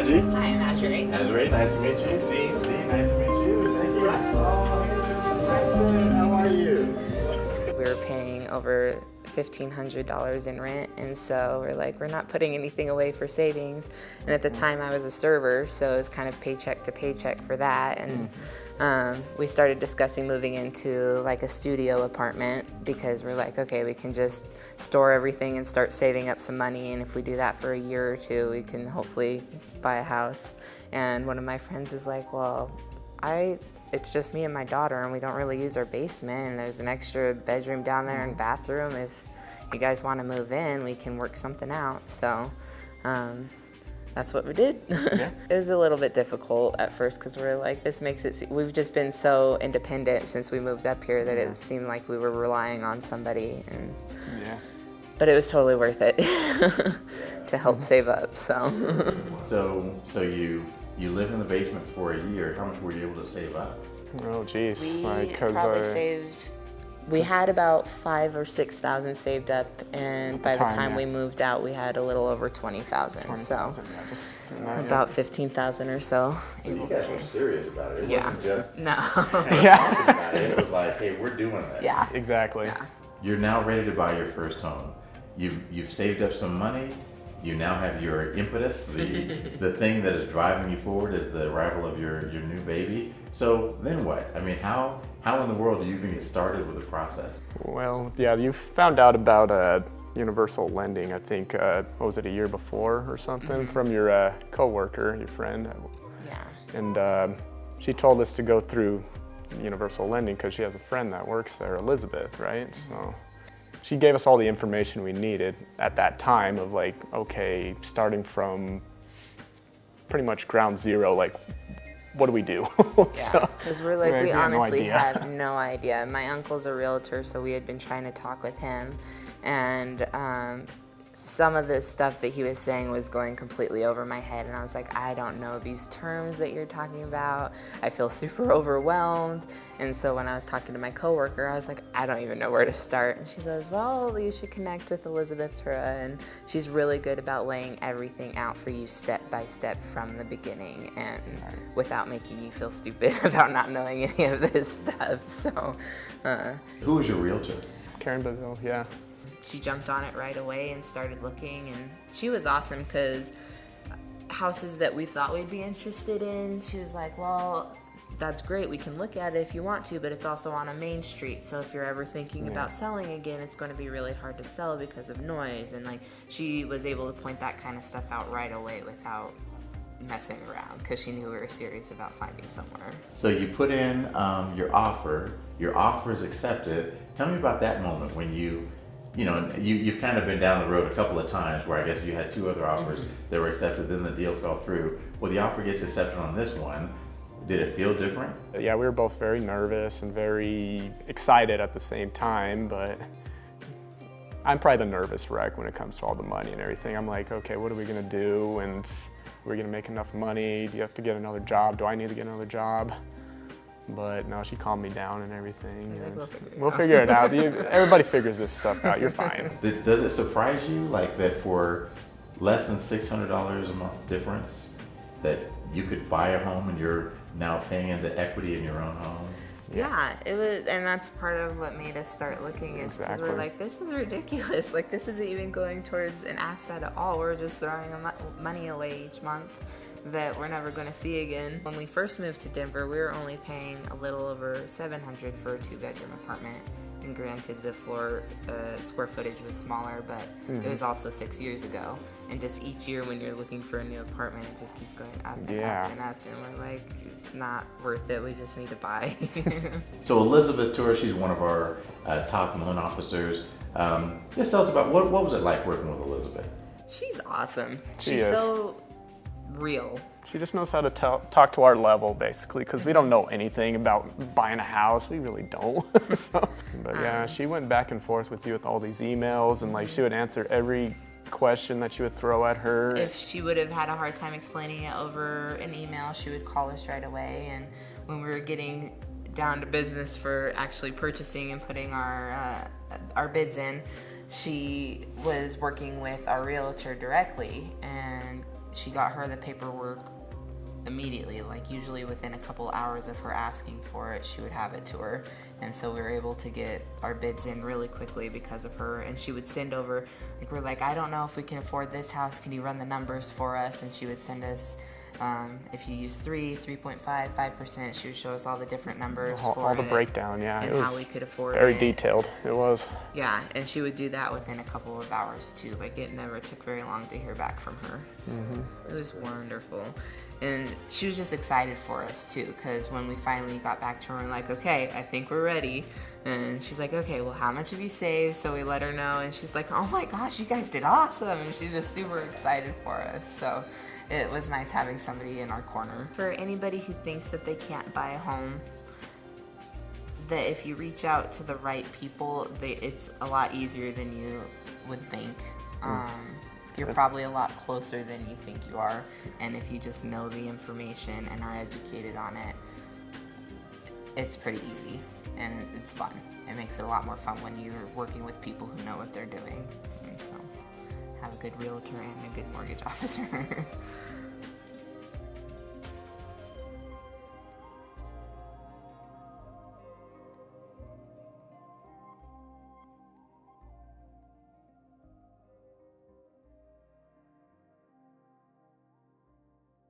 Angie. Hi, I'm Azirae. Azirae, nice to meet you. Dean, nice to meet you. Thank you. Braxton, how are you? We were paying over $1,500 in rent, and so we're not putting anything away for savings. And at the time I was a server, so it was kind of paycheck to paycheck for that. And we started discussing moving into like a studio apartment because we're like, okay, we can just store everything and start saving up some money, and if we do that for a year or two, we can hopefully buy a house. And one of my friends is like, well, it's just me and my daughter, and we don't really use our basement, and there's an extra bedroom down there and bathroom. If you guys want to move in, we can work something out. So that's what we did. Yeah. It was a little bit difficult at first because we're like, this makes it, we've just been so independent since we moved up here that it seemed like we were relying on somebody. And but it was totally worth it to help save up. So you live in the basement for a year. How much were you able to save up? Oh, geez. We had about $5,000 or $6,000 saved up, and by the time we moved out, we had a little over $20,000. So about $15,000 or so. So you guys were serious about it. It wasn't just about it. It was like, hey, we're doing this. Yeah. Exactly. Yeah. You're now ready to buy your first home. You've saved up some money. You now have your impetus. The thing that is driving you forward is the arrival of your new baby. So then what? I mean, how in the world do you even get started with the process? Well, yeah, you found out about universal lending, I think, what was it, a year before or something, from your coworker, your friend. Yeah. And she told us to go through universal lending because she has a friend that works there, Elizabeth, right? So she gave us all the information we needed at that time of like, okay, starting from pretty much ground zero, like, what do we do? Yeah, because we're like, we honestly had no idea. My uncle's a realtor, so we had been trying to talk with him, and some of the stuff that he was saying was going completely over my head, and I was like, I don't know these terms that you're talking about. I feel super overwhelmed. And so when I was talking to my coworker, I was like, I don't even know where to start. And she goes, well, you should connect with Elizabeth Tura, and she's really good about laying everything out for you step by step from the beginning, and without making you feel stupid about not knowing any of this stuff. So Who was your realtor? Karen Beville, yeah. She jumped on it right away and started looking, and she was awesome because houses that we thought we'd be interested in, she was like, well, that's great, we can look at it if you want to, but it's also on a main street, so if you're ever thinking about selling again, it's going to be really hard to sell because of noise. And like, she was able to point that kind of stuff out right away without messing around because she knew we were serious about finding somewhere. So you put in your offer is accepted. Tell me about that moment when you've kind of been down the road a couple of times where I guess you had two other offers that were accepted, then the deal fell through. Well, the offer gets accepted on this one. Did it feel different? Yeah, we were both very nervous and very excited at the same time, but I'm probably the nervous wreck when it comes to all the money and everything. I'm like, okay, what are we gonna do? And we're gonna make enough money? Do you have to get another job? Do I need to get another job? But no, she calmed me down and everything. And we'll figure it out. Everybody figures this stuff out. You're fine. Does it surprise you, like, that for less than $600 a month difference, that you could buy a home and you're now paying into equity in your own home? Yeah, it was, and that's part of what made us start looking, is because we're like, this is ridiculous. Like, this isn't even going towards an asset at all. We're just throwing money away each month that we're never going to see again. When we first moved to Denver, we were only paying a little over $700 for a 2-bedroom apartment. And granted, the floor square footage was smaller, but it was also 6 years ago. And just each year when you're looking for a new apartment, it just keeps going up and up and up. And we're like, it's not worth it. We just need to buy. So Elizabeth Tura, she's one of our top loan officers. Just tell us about what was it like working with Elizabeth? She's awesome. She's so real. She just knows how to talk to our level, basically, because we don't know anything about buying a house. We really don't. But yeah, she went back and forth with you with all these emails, and like, she would answer every question that you would throw at her. If she would have had a hard time explaining it over an email, she would call us right away. And when we were getting down to business for actually purchasing and putting our bids in, she was working with our realtor directly and she got her the paperwork immediately. Like usually within a couple hours of her asking for it, she would have it to her. And so we were able to get our bids in really quickly because of her. And she would send over, like, we're like, I don't know if we can afford this house, can you run the numbers for us? And she would send us, if you use 3.5, 5%, she would show us all the different numbers for all the it breakdown. Yeah, and it was how we could afford very it. detailed. It was. Yeah, and she would do that within a couple of hours too. Like, it never took very long to hear back from her. It was wonderful. And she was just excited for us too, because when we finally got back to her and like, okay, I think we're ready. And she's like, okay, well, how much have you saved? So we let her know, and she's like, oh my gosh, you guys did awesome. And she's just super excited for us. So it was nice having somebody in our corner. For anybody who thinks that they can't buy a home, that if you reach out to the right people, it's a lot easier than you would think. You're probably a lot closer than you think you are, and if you just know the information and are educated on it, it's pretty easy and it's fun. It makes it a lot more fun when you're working with people who know what they're doing. And so have a good realtor and a good mortgage officer.